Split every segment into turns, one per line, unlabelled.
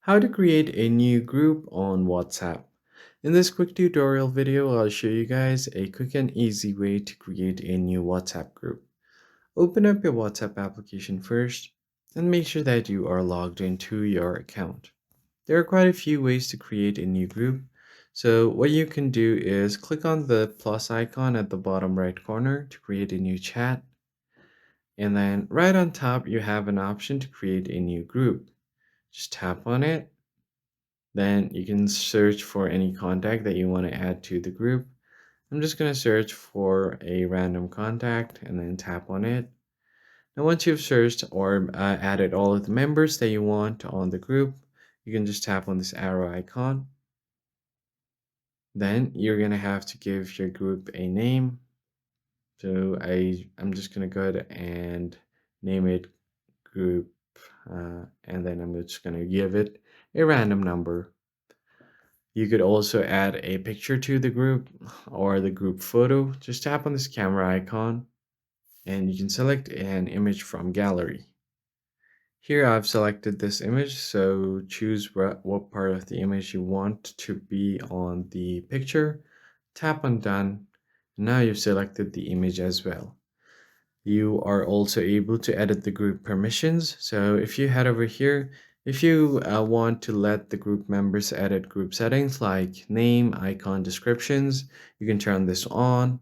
How to create a new group on WhatsApp. In this quick tutorial video, I'll show you guys a quick and easy way to create a new WhatsApp group. Open up your WhatsApp application first and make sure that you are logged into your account. There are quite a few ways to create a new group. So what you can do is click on the plus icon at the bottom right corner to create a new chat. And then right on top, you have an option to create a new group. Just tap on it. Then you can search for any contact that you want to add to the group. I'm just going to search for a random contact and then tap on it. Now, once you've searched or added all of the members that you want on the group, you can just tap on this arrow icon. Then you're going to have to give your group a name. So I'm just going to go ahead and name it group. And then I'm just going to give it a random number. You could also add a picture to the group or the group photo. Just tap on this camera icon and you can select an image from gallery. Here I've selected this image, so choose what part of the image you want to be on the picture. Tap on done. Now you've selected the image as well. You are also able to edit the group permissions. So if you head over here, if you want to let the group members edit group settings like name, icon, descriptions, you can turn this on.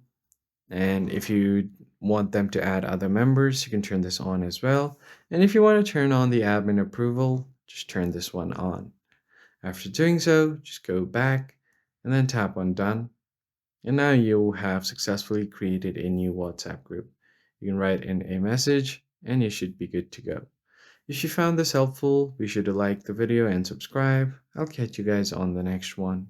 And if you want them to add other members, you can turn this on as well. And if you want to turn on the admin approval, just turn this one on. After doing so, just go back and then tap on done. And now you have successfully created a new WhatsApp group. You can write in a message and you should be good to go. If you found this helpful, be sure to like the video and subscribe. I'll catch you guys on the next one.